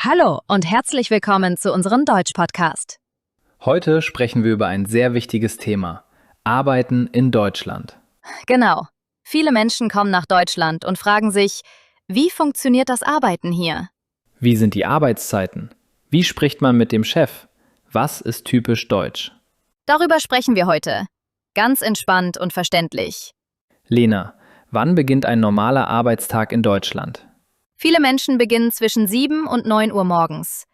Hallo und herzlich willkommen zu unserem Deutsch-Podcast. Heute sprechen wir über ein sehr wichtiges Thema: Arbeiten in Deutschland. Genau. Viele Menschen kommen nach Deutschland und fragen sich, wie funktioniert das Arbeiten hier? Wie sind die Arbeitszeiten? Wie spricht man mit dem Chef? Was ist typisch deutsch? Darüber sprechen wir heute. Ganz entspannt und verständlich. Lena, wann beginnt ein normaler Arbeitstag in Deutschland? Viele Menschen beginnen zwischen 7 und 9 Uhr morgens.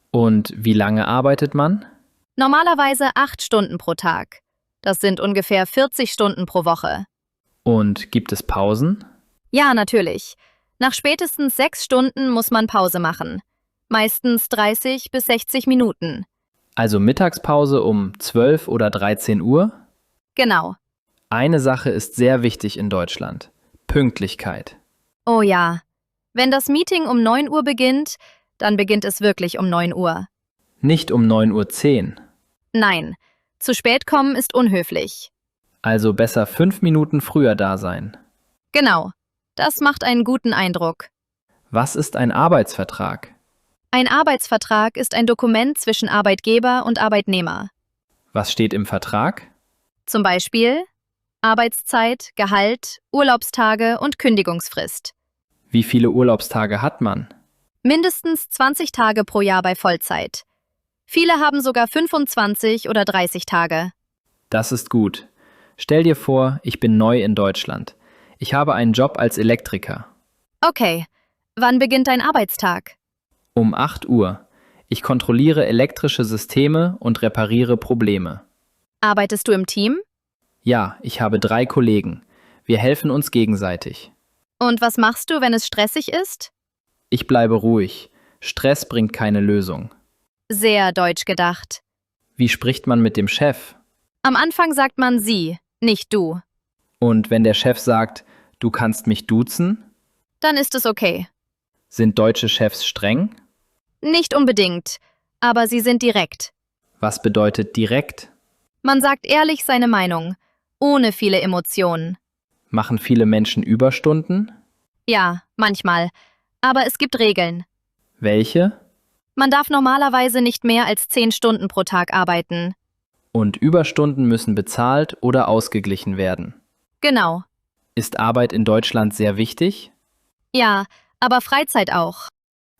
Und wie lange arbeitet man? Normalerweise 8 Stunden pro Tag. Das sind ungefähr 40 Stunden pro Woche. Und gibt es Pausen? Ja, natürlich. Nach spätestens 6 Stunden muss man Pause machen. Meistens 30 bis 60 Minuten. Also Mittagspause um 12 oder 13 Uhr? Genau. Eine Sache ist sehr wichtig in Deutschland: Pünktlichkeit. Oh ja. Wenn das Meeting um 9 Uhr beginnt, dann beginnt es wirklich um 9 Uhr. Nicht um 9:10 Uhr. Nein, zu spät kommen ist unhöflich. Also besser 5 Minuten früher da sein. Genau, das macht einen guten Eindruck. Was ist ein Arbeitsvertrag? Ein Arbeitsvertrag ist ein Dokument zwischen Arbeitgeber und Arbeitnehmer. Was steht im Vertrag? Zum Beispiel Arbeitszeit, Gehalt, Urlaubstage und Kündigungsfrist. Wie viele Urlaubstage hat man? Mindestens 20 Tage pro Jahr bei Vollzeit. Viele haben sogar 25 oder 30 Tage. Das ist gut. Stell dir vor, ich bin neu in Deutschland. Ich habe einen Job als Elektriker. Okay, wann beginnt dein Arbeitstag? Um 8 Uhr. Ich kontrolliere elektrische Systeme und repariere Probleme. Arbeitest du im Team? Ja, ich habe 3 Kollegen. Wir helfen uns gegenseitig. Und was machst du, wenn es stressig ist? Ich bleibe ruhig. Stress bringt keine Lösung. Sehr deutsch gedacht. Wie spricht man mit dem Chef? Am Anfang sagt man sie, nicht du. Und wenn der Chef sagt, du kannst mich duzen? Dann ist es okay. Sind deutsche Chefs streng? Nicht unbedingt, aber sie sind direkt. Was bedeutet direkt? Man sagt ehrlich seine Meinung, ohne viele Emotionen. Machen viele Menschen Überstunden? Ja, manchmal. Aber es gibt Regeln. Welche? Man darf normalerweise nicht mehr als 10 Stunden pro Tag arbeiten. Und Überstunden müssen bezahlt oder ausgeglichen werden. Genau. Ist Arbeit in Deutschland sehr wichtig? Ja, aber Freizeit auch.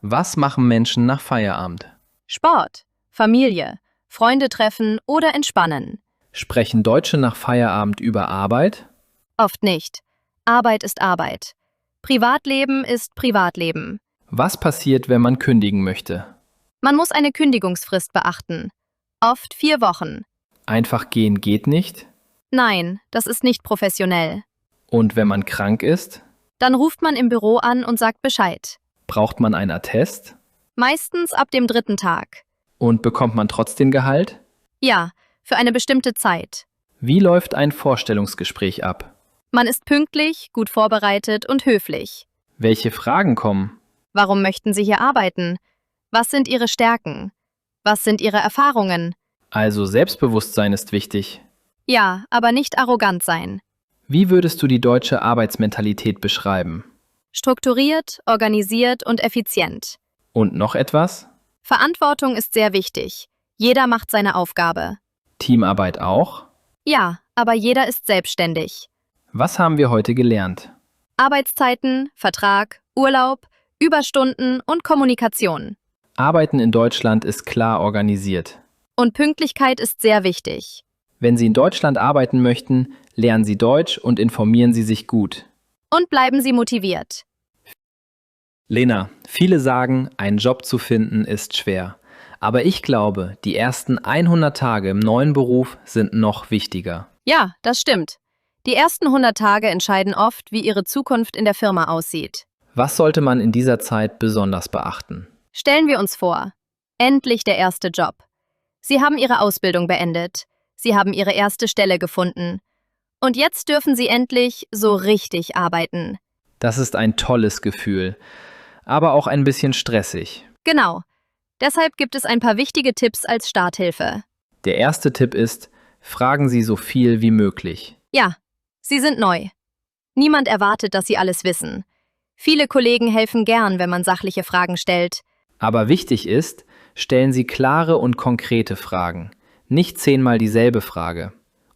Was machen Menschen nach Feierabend? Sport, Familie, Freunde treffen oder entspannen. Sprechen Deutsche nach Feierabend über Arbeit? Oft nicht. Arbeit ist Arbeit. Privatleben ist Privatleben. Was passiert, wenn man kündigen möchte? Man muss eine Kündigungsfrist beachten. Oft 4 Wochen. Einfach gehen geht nicht? Nein, das ist nicht professionell. Und wenn man krank ist? Dann ruft man im Büro an und sagt Bescheid. Braucht man einen Attest? Meistens ab dem 3. Tag. Und bekommt man trotzdem Gehalt? Ja, für eine bestimmte Zeit. Wie läuft ein Vorstellungsgespräch ab? Man ist pünktlich, gut vorbereitet und höflich. Welche Fragen kommen? Warum möchten Sie hier arbeiten? Was sind Ihre Stärken? Was sind Ihre Erfahrungen? Also Selbstbewusstsein ist wichtig. Ja, aber nicht arrogant sein. Wie würdest du die deutsche Arbeitsmentalität beschreiben? Strukturiert, organisiert und effizient. Und noch etwas? Verantwortung ist sehr wichtig. Jeder macht seine Aufgabe. Teamarbeit auch? Ja, aber jeder ist selbstständig. Was haben wir heute gelernt? Arbeitszeiten, Vertrag, Urlaub, Überstunden und Kommunikation. Arbeiten in Deutschland ist klar organisiert. Und Pünktlichkeit ist sehr wichtig. Wenn Sie in Deutschland arbeiten möchten, lernen Sie Deutsch und informieren Sie sich gut. Und bleiben Sie motiviert. Lena, viele sagen, einen Job zu finden ist schwer. Aber ich glaube, die ersten 100 Tage im neuen Beruf sind noch wichtiger. Ja, das stimmt. Die ersten 100 Tage entscheiden oft, wie Ihre Zukunft in der Firma aussieht. Was sollte man in dieser Zeit besonders beachten? Stellen wir uns vor, endlich der erste Job. Sie haben Ihre Ausbildung beendet. Sie haben Ihre erste Stelle gefunden. Und jetzt dürfen Sie endlich so richtig arbeiten. Das ist ein tolles Gefühl, aber auch ein bisschen stressig. Genau. Deshalb gibt es ein paar wichtige Tipps als Starthilfe. Der erste Tipp ist, fragen Sie so viel wie möglich. Ja, Sie sind neu. Niemand erwartet, dass Sie alles wissen. Viele Kollegen helfen gern, wenn man sachliche Fragen stellt. Aber wichtig ist, stellen Sie klare und konkrete Fragen, nicht 10-mal dieselbe Frage.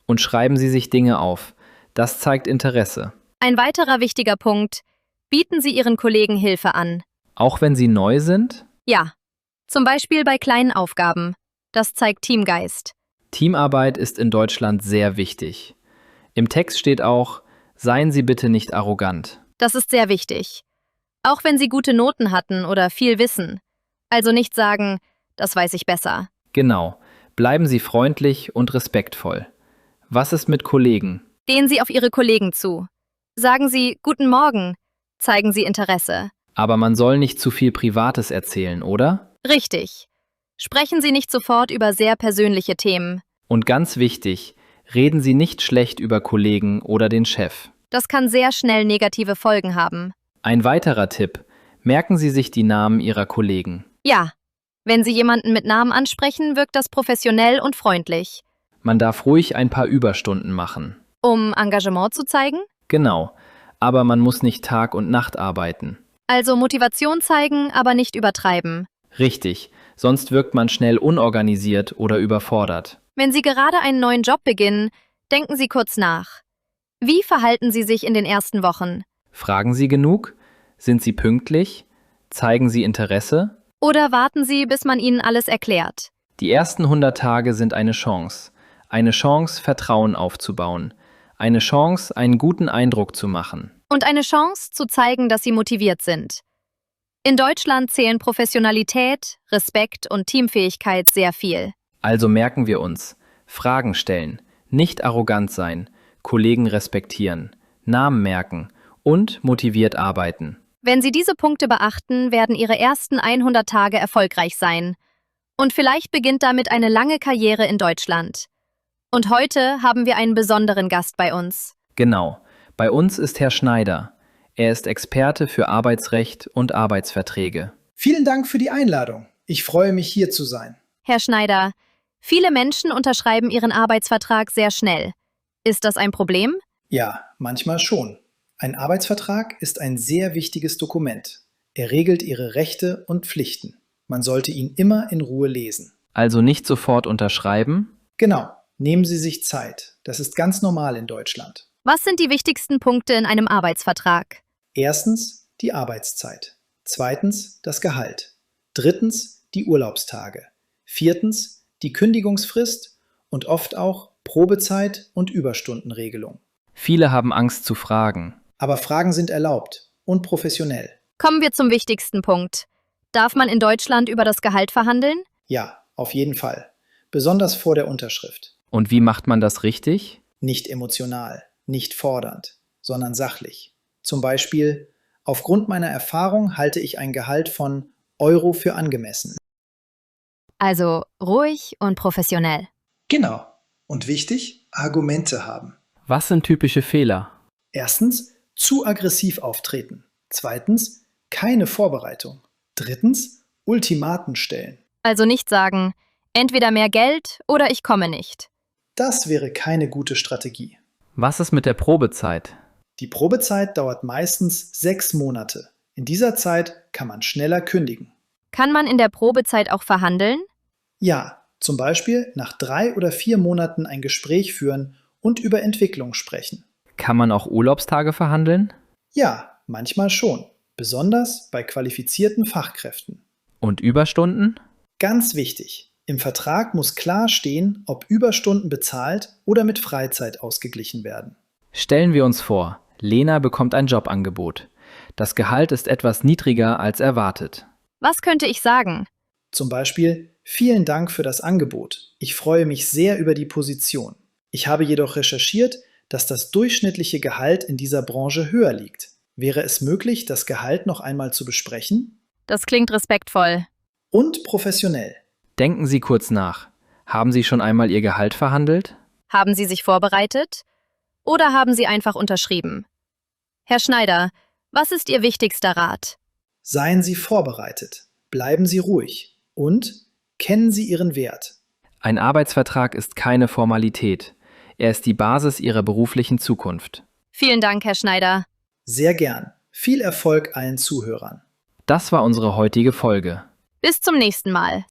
Und schreiben Sie sich Dinge auf. Das zeigt Interesse. Ein weiterer wichtiger Punkt: Bieten Sie Ihren Kollegen Hilfe an. Auch wenn Sie neu sind? Ja, zum Beispiel bei kleinen Aufgaben. Das zeigt Teamgeist. Teamarbeit ist in Deutschland sehr wichtig. Im Text steht auch, seien Sie bitte nicht arrogant. Das ist sehr wichtig. Auch wenn Sie gute Noten hatten oder viel wissen. Also nicht sagen, das weiß ich besser. Genau, bleiben Sie freundlich und respektvoll. Was ist mit Kollegen? Gehen Sie auf Ihre Kollegen zu. Sagen Sie Guten Morgen. Zeigen Sie Interesse. Aber man soll nicht zu viel Privates erzählen, oder? Richtig. Sprechen Sie nicht sofort über sehr persönliche Themen. Und ganz wichtig, reden Sie nicht schlecht über Kollegen oder den Chef. Das kann sehr schnell negative Folgen haben. Ein weiterer Tipp, merken Sie sich die Namen Ihrer Kollegen. Ja, wenn Sie jemanden mit Namen ansprechen, wirkt das professionell und freundlich. Man darf ruhig ein paar Überstunden machen. Um Engagement zu zeigen? Genau, aber man muss nicht Tag und Nacht arbeiten. Also Motivation zeigen, aber nicht übertreiben. Richtig, sonst wirkt man schnell unorganisiert oder überfordert. Wenn Sie gerade einen neuen Job beginnen, denken Sie kurz nach. Wie verhalten Sie sich in den ersten Wochen? Fragen Sie genug? Sind Sie pünktlich? Zeigen Sie Interesse? Oder warten Sie, bis man Ihnen alles erklärt? Die ersten 100 Tage sind eine Chance. Eine Chance, Vertrauen aufzubauen. Eine Chance, einen guten Eindruck zu machen. Und eine Chance, zu zeigen, dass Sie motiviert sind. In Deutschland zählen Professionalität, Respekt und Teamfähigkeit sehr viel. Also merken wir uns. Fragen stellen, nicht arrogant sein, Kollegen respektieren, Namen merken und motiviert arbeiten. Wenn Sie diese Punkte beachten, werden Ihre ersten 100 Tage erfolgreich sein. Und vielleicht beginnt damit eine lange Karriere in Deutschland. Und heute haben wir einen besonderen Gast bei uns. Genau. Bei uns ist Herr Schneider. Er ist Experte für Arbeitsrecht und Arbeitsverträge. Vielen Dank für die Einladung. Ich freue mich, hier zu sein. Herr Schneider, viele Menschen unterschreiben ihren Arbeitsvertrag sehr schnell. Ist das ein Problem? Ja, manchmal schon. Ein Arbeitsvertrag ist ein sehr wichtiges Dokument. Er regelt Ihre Rechte und Pflichten. Man sollte ihn immer in Ruhe lesen. Also nicht sofort unterschreiben? Genau, nehmen Sie sich Zeit. Das ist ganz normal in Deutschland. Was sind die wichtigsten Punkte in einem Arbeitsvertrag? Erstens die Arbeitszeit. Zweitens das Gehalt. Drittens die Urlaubstage. Viertens die Kündigungsfrist und oft auch Probezeit und Überstundenregelung. Viele haben Angst zu fragen. Aber Fragen sind erlaubt und professionell. Kommen wir zum wichtigsten Punkt. Darf man in Deutschland über das Gehalt verhandeln? Ja, auf jeden Fall. Besonders vor der Unterschrift. Und wie macht man das richtig? Nicht emotional, nicht fordernd, sondern sachlich. Zum Beispiel, aufgrund meiner Erfahrung halte ich ein Gehalt von Euro für angemessen. Also ruhig und professionell. Genau. Und wichtig, Argumente haben. Was sind typische Fehler? Erstens, zu aggressiv auftreten. Zweitens, keine Vorbereitung. Drittens, Ultimaten stellen. Also nicht sagen, entweder mehr Geld oder ich komme nicht. Das wäre keine gute Strategie. Was ist mit der Probezeit? Die Probezeit dauert meistens 6 Monate. In dieser Zeit kann man schneller kündigen. Kann man in der Probezeit auch verhandeln? Ja, zum Beispiel nach 3 oder 4 Monaten ein Gespräch führen und über Entwicklung sprechen. Kann man auch Urlaubstage verhandeln? Ja, manchmal schon. Besonders bei qualifizierten Fachkräften. Und Überstunden? Ganz wichtig, im Vertrag muss klar stehen, ob Überstunden bezahlt oder mit Freizeit ausgeglichen werden. Stellen wir uns vor, Lena bekommt ein Jobangebot. Das Gehalt ist etwas niedriger als erwartet. Was könnte ich sagen? Zum Beispiel, vielen Dank für das Angebot. Ich freue mich sehr über die Position. Ich habe jedoch recherchiert, dass das durchschnittliche Gehalt in dieser Branche höher liegt. Wäre es möglich, das Gehalt noch einmal zu besprechen? Das klingt respektvoll. Und professionell. Denken Sie kurz nach. Haben Sie schon einmal Ihr Gehalt verhandelt? Haben Sie sich vorbereitet? Oder haben Sie einfach unterschrieben? Herr Schneider, was ist Ihr wichtigster Rat? Seien Sie vorbereitet. Bleiben Sie ruhig. Und kennen Sie Ihren Wert. Ein Arbeitsvertrag ist keine Formalität. Er ist die Basis Ihrer beruflichen Zukunft. Vielen Dank, Herr Schneider. Sehr gern. Viel Erfolg allen Zuhörern. Das war unsere heutige Folge. Bis zum nächsten Mal.